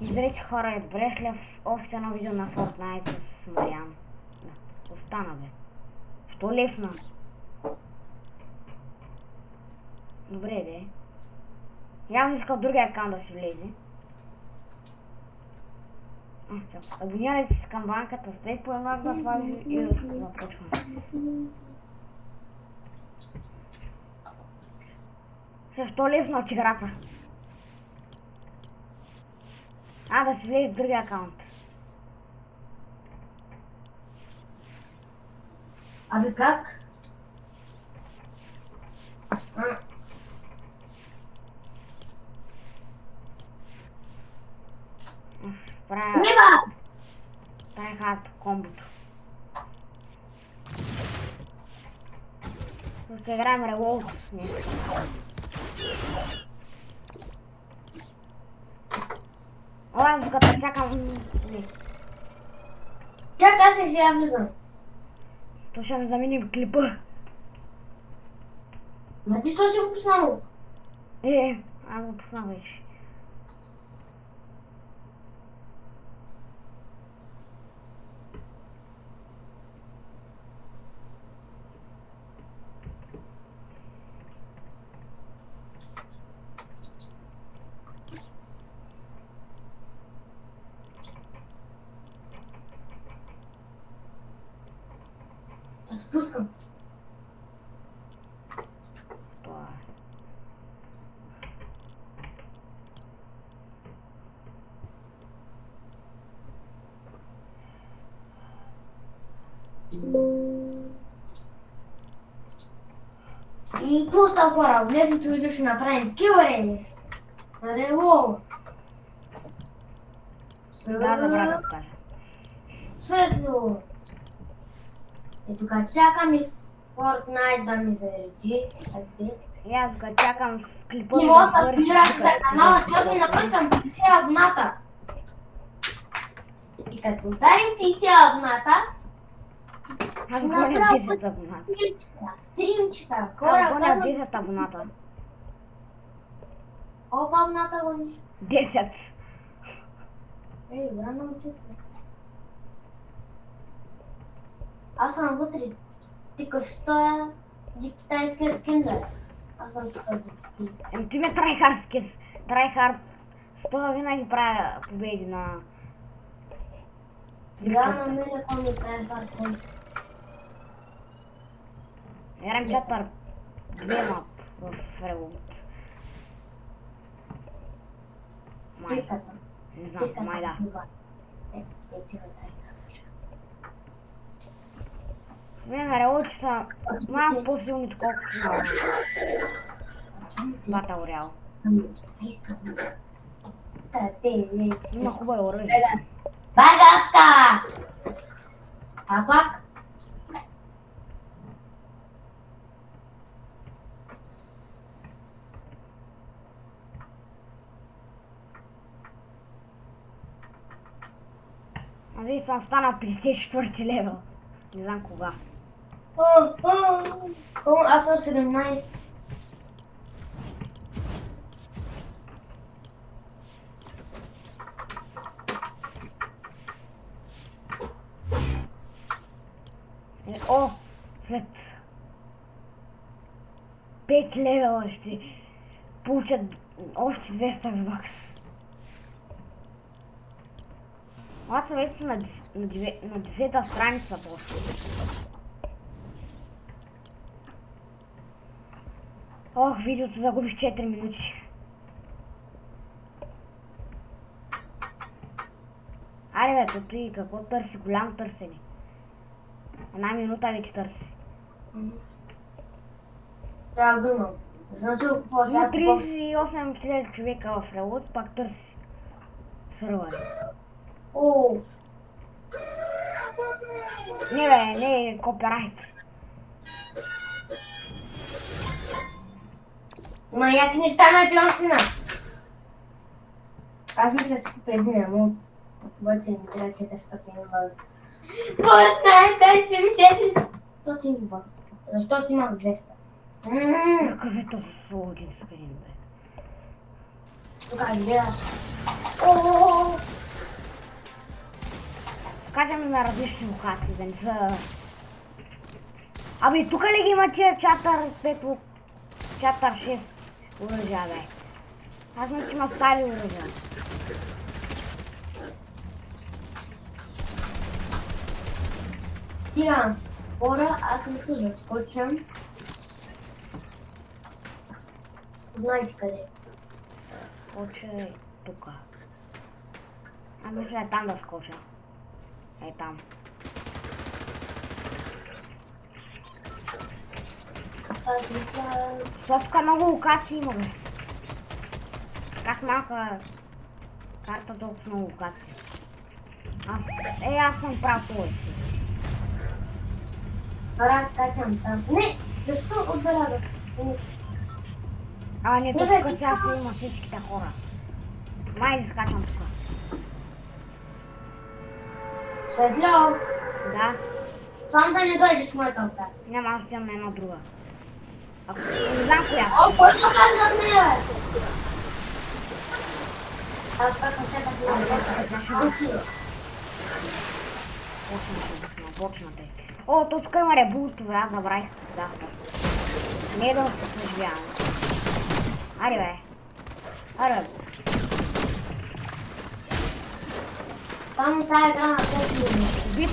Здравейте хора, добре шли в още едно видео на Fortnite с Мариан. Да, остана бе. Що лефна? Добре де. Явно иска от другия аккаунт да си влезе. Абонирайте се с камбанката, стей по една на това и започваме. Защо лефна от играта? Да си влезе с другия аккаунт. Абе как? Правя хард комбото. Ще играем револт днес. Аз докато чакам... Чакай, аз сега влизам. То ще не заменим клипа. Ма ти що си го пуснал? Аз го пуснах вече. Аз пускам. Това е. И какво става хора? В днешното видео ще направим килъренис. Револ. Да, забравя да кажа. Светло. И тук чакам и Fortnite да ми зареди. И аз го чакам в клипа Не мога да се абонираш за канала, защото ми напъкам 50 абоната. И като ударим 50 абоната, Аз гоня 10 абоната. Стримчета. Аз Хора, гоня казвам, 10 абоната. колко абоната гониш? 10. Ей, рано учителя. Аз съм вътре. Ти като стоя китайския скин да. Аз съм тук до Ти ме трайхард скис. Трайхард. С това винаги правя победи на... Да, на мен там ми прави картон. Играем чатър 2 мап в Revolt. Май. Тиката. Не знам, май да. Мен на Revolt са малко по-силни, отколкото на Battle Royale. Има хубаво оръжие. Багатка! А пак? Вие съм станал 54 левел. Не знам кога. Аз съм 17. О, след 5 левела ще получат още 200 бакс. Аз съм вече на 10-та страница просто. Ох, видеото загубих 4 минути. Аре бе, като и какво търси? Голямо търсене. 1 минута вече търси. Да, го имам. Значи, какво Има сега? 38 000 човека в Revolt, пак търси сървър. О, Не бе, не е копирайт. има някакви неща на Джон Сина. Аз мисля да си купя един емот. Обаче ми трябва 400 бакса. Fortnite, дайте ми 400 бакса. Защото имах 200. Какъв е този сложен скрин, бе? Тук гледа. О, на различни локации, да не са... Абе, тук ли ги има тия чатър 5, чатър 6 оръжия, бе? Аз мисля, че има стари оръжия. Сега, хора, аз мисля да скочам. Знаете къде? Скоча тук. А мисля е там да скоча. Е там. Аз мисля... Защото тук много локации има, бе. Така с малка карта толкова с много локации. Аз съм прав повече. Аз скачам там. Не! Защо отбелязах? Не, тук сега си има всичките хора. Май да скачам тук. Светло! Да. Сам да не дойдеш в моята отряд. Няма, аз отивам на една друга. Ако не знам коя. О, кой ще каже за нея, бе? Аз това съм все така Почнате. О, тук има ребутове, аз забравих. Да. Не да се съживявам. Аре, бе. Аре, бе. Там тази игра на този Бит.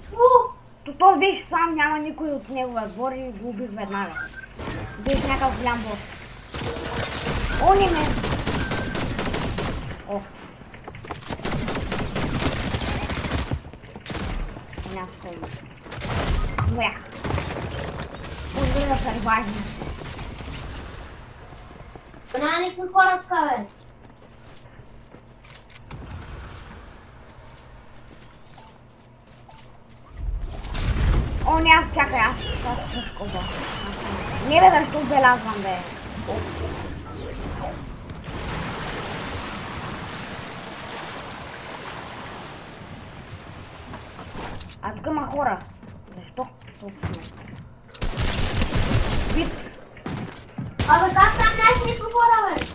Фу! Той беше сам, няма никой от неговия двор и го убих веднага. Беше някакъв голям бос. О, не ме! Ох. Няма спомня. Умрях. Благодаря за ревайване. Няма никакви хора тук, бе. О, не, аз чакай, аз всичко да. Не бе, защо отбелязвам, бе. А тук има хора. Защо? Бит. Абе, как там нямаш никакви хора, бе?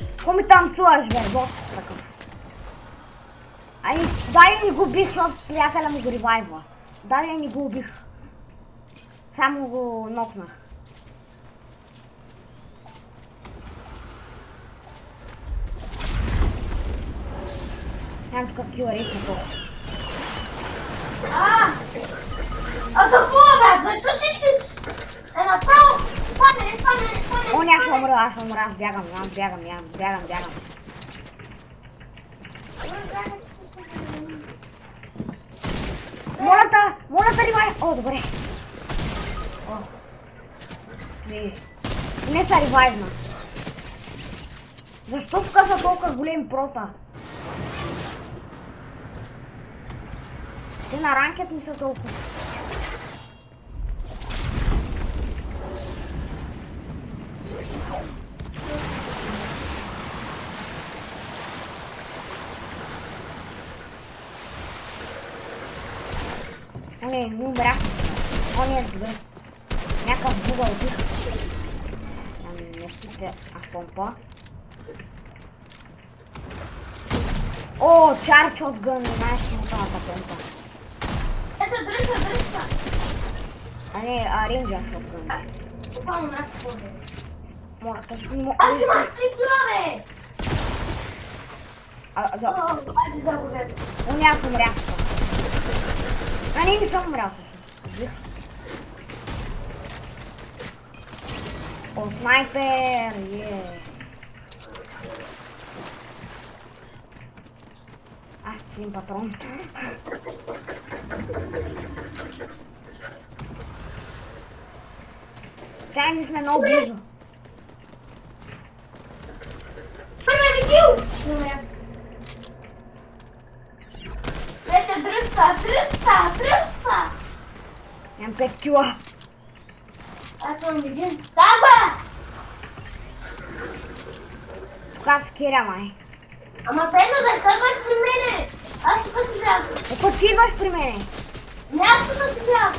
Какво ми танцуваш, бе, бот такъв? Ами, дали ни го убих, защото приятеля ми го ревайва. Дали ни го убих. Само го нокнах. Нямам тук килъри на това. А какво, брат? Защо всички... направо... Пане. О, не, аз ще умра, аз бягам. Моля да ревайв. О, добре. О. Не са ревайвна. Защо тук са толкова големи прота? Те на ранкет не са толкова. Не умрях. Он е добре. Някакъв буга убих. Не спите помпа. О, чарч от гън, най-смутаната помпа. Ето, дръжка. Не, рейнджър от гън. Буквално мрак по-добре. Моля, тъж... Аз имам 3 кила, бе! Айде загубя. О, не, аз умрях. Не съм умрял също. О, снайпер! Аз си им патрон. Сега ни сме много близо. Първия ми кил! Добре. Ето, дръжка! Нямам 5 кила. Аз имам един. Тага! Тук аз киря, май. Ама седно да казваш при мене! Аз тук си бях. Какво ти идваш при мене? Не, аз тук си бях.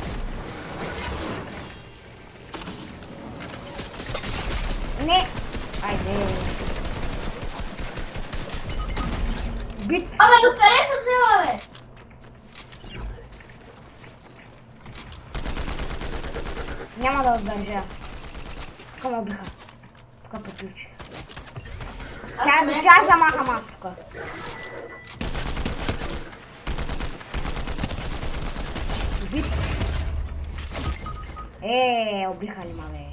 Не. Айде. Бит. Абе, откъде съм взела, бе? Няма да отдържа. Тук ме убиха. Тук приключих. Тя замахам аз тук. Бит. Убиха ли ма, бе?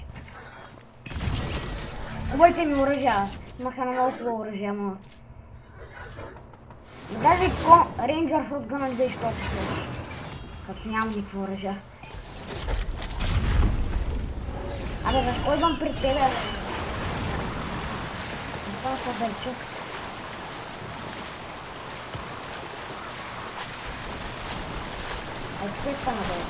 Убойте ми оръжия. Имах едно много хубаво оръжие, ама... Даже рейнджър шотгънът беше толкова. Като нямам никакво оръжие. Абе, защо идвам пред тебе, бе? Това са дърчук. Тук искам да бъде.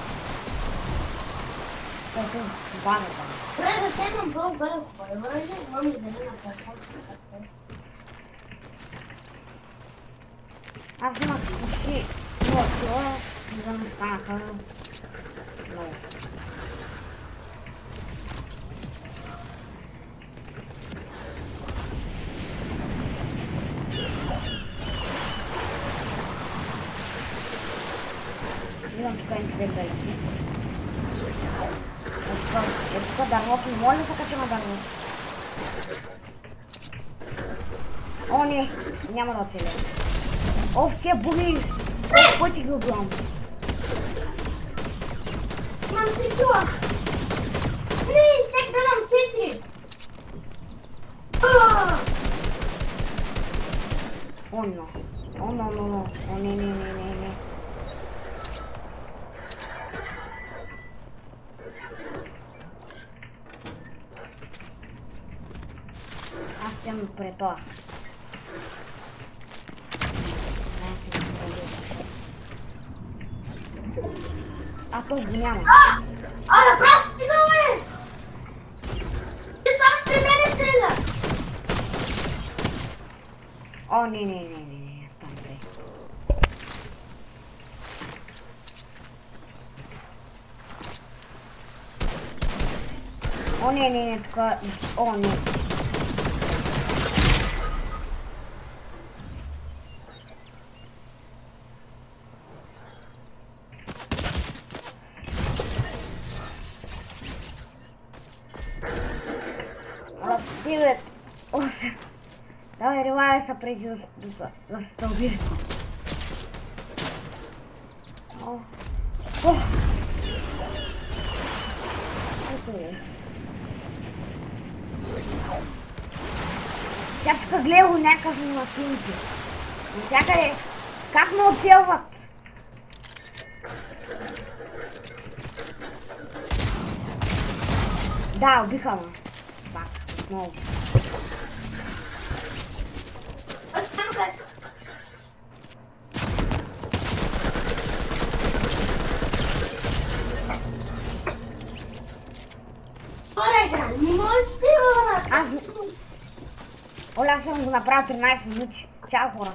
Той се бавя там. Добре, за теб имам по-горе оръжие, имам и зелена платформа. Аз имах почти 0 кила, за да станаха много. Идвам тук и след да лети. Тук дървото, не може да се кача на дървото. О, не, няма да оцелея. Оф, тия буги! Кой ти ги убивам? Имам 3 кила! 3, щек да дам 4! О, но. О, но. О, не. Аз съм пред това. А то го няма. Абе, брат, стига, бе! Ти само при мене стреля! О, не, стан тъй. О, не, тук... О, не. Отиват 8. Давай, ревая се преди да се тълби. Ето е. Сега тук гледа някакъв на пинки. Навсякъде. Как ме оцелват? Да, убиха ме. Пак, отново. Аз съм го направил 13 минути. Чао, хора.